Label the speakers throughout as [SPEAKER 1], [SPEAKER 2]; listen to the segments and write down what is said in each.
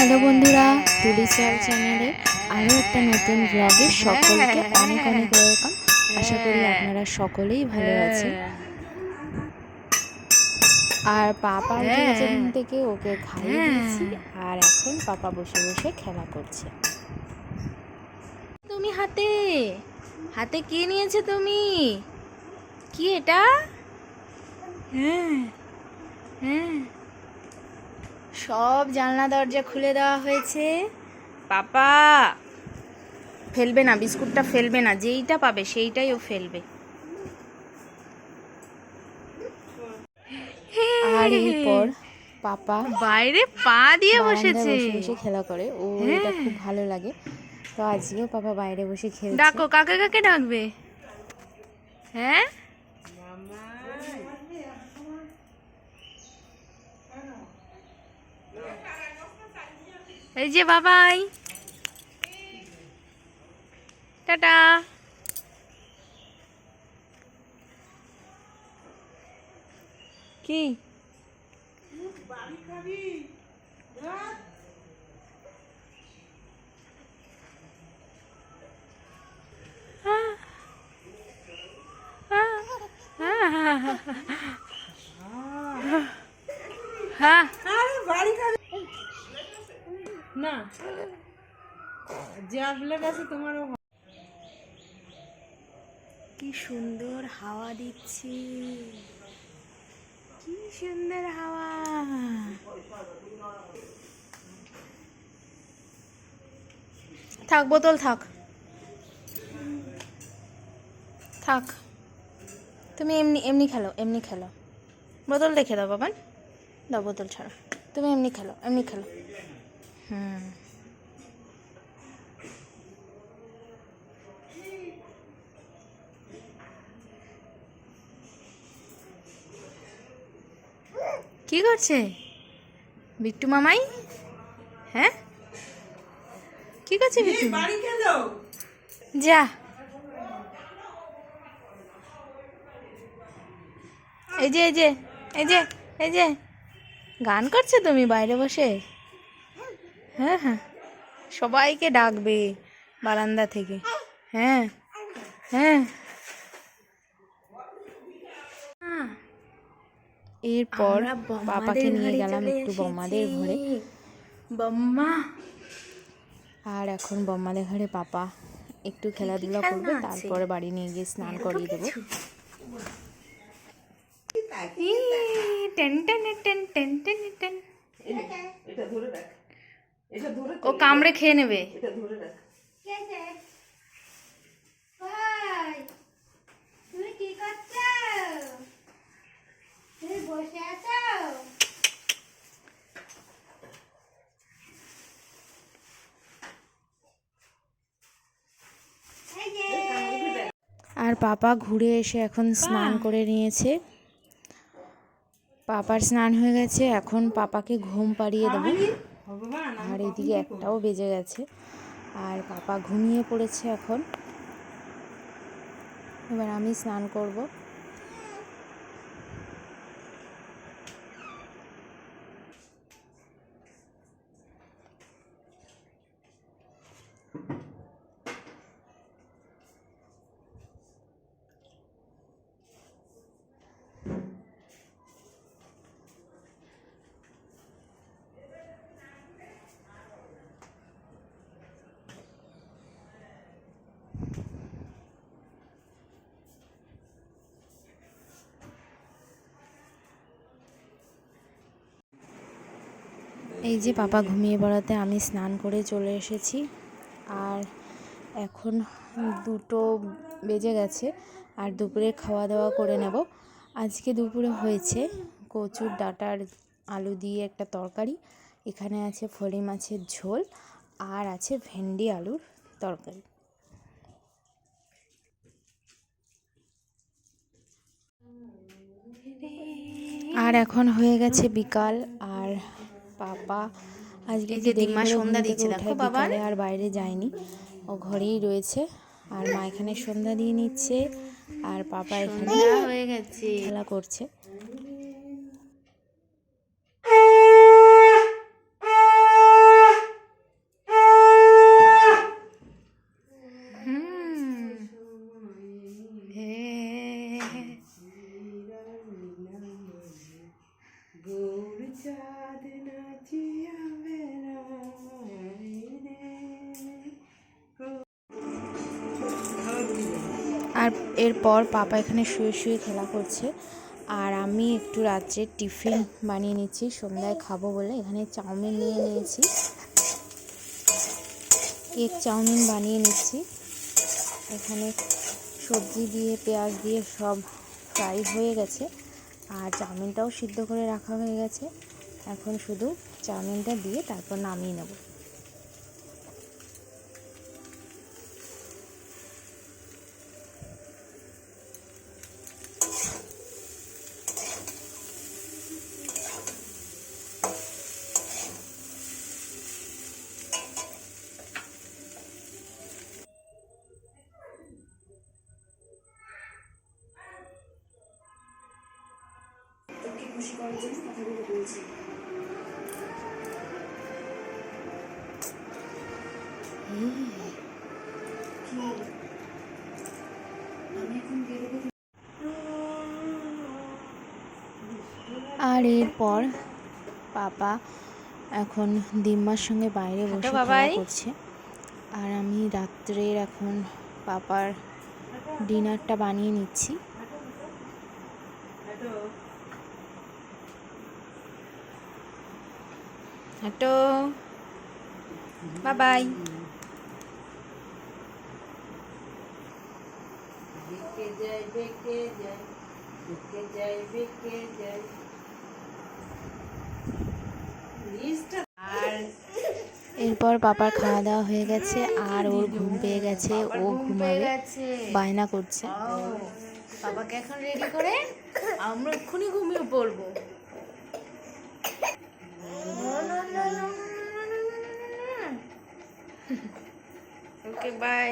[SPEAKER 1] Hello বন্ধুরা, তুলি চাল চ্যানেলে আরও একটা নতুন ব্লগে সকলকে অনেক অনেক ওয়েলকাম। আশা করি আপনারা সকলেই ভালো আছেন। আর পাপা উঠে গেছে ঘুম থেকে, ওকে খাইয়ে দিয়েছি আর এখন পাপা বসে বসে খেলা করছে। তুমি হাতে হাতে কি নিয়েছো তুমি? কি এটা? হ্যাঁ হ্যাঁ, সব জানলা দরজা খুলে দেওয়া হয়েছে। পাপা ফেলবে না, বিস্কুটটা ফেলবে না, যেইটা পাবে সেইটাই ও ফেলবে। আর এরপর পাপা বাইরে পা দিয়ে বসেছে, বসে বসে খেলা করে, ও এটা খুব ভালো লাগে। তো আজকেও পাপা বাইরে বসে খেলছে। ডাকো, কাকে কাকে ডাকবে? হ্যাঁ, এই যে বাবাই, টাটা। কি না যা বলে গেছে তোমারও। কি সুন্দর হাওয়া দিচ্ছে, কি সুন্দর হাওয়া। থাক, বোতল থাক থাক, তুমি এমনি এমনি খেলো, এমনি খেলো। বোতল রেখে দাও বাবান, দাও বোতল ছাড়া, তুমি এমনি খেলো, এমনি খেলো। কি করছে বিট্টু মামাই? হ্যাঁ, কি করছে বিট্টু? যা, এই যে এই যে এই যে এই যে গান করছে তুমি বাইরে বসে। হ্যাঁ হ্যাঁ, সবাইকে ডাকবে বারান্দা থেকে। হ্যাঁ হ্যাঁ, এরপর পাপাকে নিয়ে গেলাম একটু বম্মাদের ঘরে। বম্মা, আর এখন বম্মাদের ঘরে পাপা একটু খেলাধুলা করবে, তারপরে বাড়ি নিয়ে গিয়ে স্নান করিয়ে দেবো। ও কামড়ে খেয়ে নেবে। আর পাপা ঘুরে এসে এখন স্নান করে নিয়েছে। পাপার স্নান হয়ে গেছে, এখন পাপাকে ঘুম পাড়িয়ে দেবো। আর এদিকে একটাও বেজে গেছে, আর পাপা ঘুমিয়ে পড়েছে এখন। এবার আমি স্নান করব। এই যে পাপা ঘুমিয়ে পড়াতে আমি স্নান করে চলে এসেছি। আর এখন 2টো বেজে গেছে, আর দুপুরে খাওয়া দাওয়া করে নেব। আজকে দুপুরে হয়েছে কচুর ডাঁটার আলু দিয়ে একটা তরকারি, এখানে আছে ফলি মাছের ঝোল, আর আছে ভেন্ডি আলুর তরকারি। আর এখন হয়ে গেছে বিকাল, আর পাপা আজকে দিদিমা সন্ধ্যা দিচ্ছে, দেখো বাবা আর বাইরে যায়নি, ও ঘরেই রয়েছে। আর মা এখানে সন্ধ্যা দিয়ে নিচ্ছে, আর পাপা এখানে হয়ে গেছে খেলা করছে। এরপর পাপা এখানে শুয়ে শুয়ে খেলা করছে, আর আমি একটু রাত্রে টিফিন বানিয়ে নিচ্ছি সন্ধ্যায় খাবো বলে। এখানে চাউমিন নিয়ে নিয়েছি, এগ চাউমিন বানিয়ে নিচ্ছি। এখানে সবজি দিয়ে পেঁয়াজ দিয়ে সব ফ্রাই হয়ে গেছে, আর চাউমিনটাও সিদ্ধ করে রাখা হয়ে গেছে। এখন শুধু চাউমিনটা দিয়ে তারপর নামিয়ে নেব। খুশি করার জন্য কথাগুলো বলছি। আর এরপর পাপা এখন দিম্মার সঙ্গে বাইরে বসে খেলা করছে, আর আমি রাত্রের এখন পাপার ডিনারটা বানিয়ে নিচ্ছি। হাঁটো, বাই বাই। এরপর পাপার খাওয়া দাওয়া হয়ে গেছে, আর ওর ঘুম পেয়ে গেছে, ও ঘুমাবে, বায়না করছে।
[SPEAKER 2] বাবাকে এখন রেডি করে আমরা এক্ষুনি ঘুমিয়ে পড়বো। Okay bye.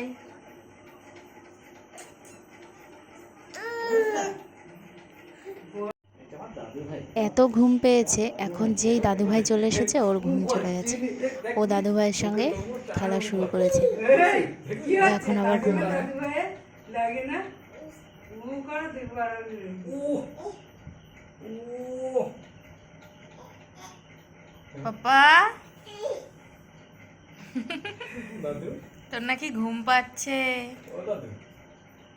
[SPEAKER 1] এত ঘুম পেয়েছে, এখন যেই দাদুভাই চলে এসেছে ওর ঘুম চলে গেছে। ও দাদুভাইয়ের সঙ্গে খেলা শুরু করেছে, এখন আবার ঘুমাবে।
[SPEAKER 2] পাপা তোর নাকি ঘুম পাচ্ছে?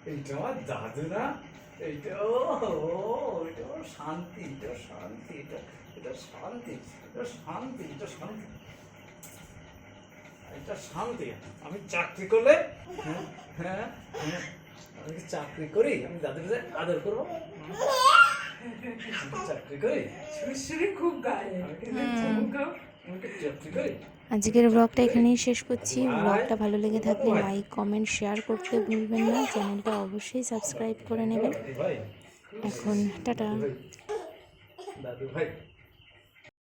[SPEAKER 3] এইটা আমার দাদু না, এইটা এটা শান্তি, এটা শান্তি, এটা শান্তি, এটা শান্তি, এটা শান্তি, এটা শান্তি। আমি চাকরি করলে, হ্যাঁ আমি কি চাকরি করি? আমি দাদুকে আদর করবো, চাকরি করি, খুব গায়ে চাকরি করি।
[SPEAKER 1] আজকের ব্লগটা এখানেই শেষ করছি। ব্লগটা ভালো লেগে থাকলে লাইক, কমেন্ট, শেয়ার করতে ভুলবেন না। চ্যানেলটা অবশ্যই সাবস্ক্রাইব করে নেবেন। এখন টাটা।
[SPEAKER 3] দাদু ভাই।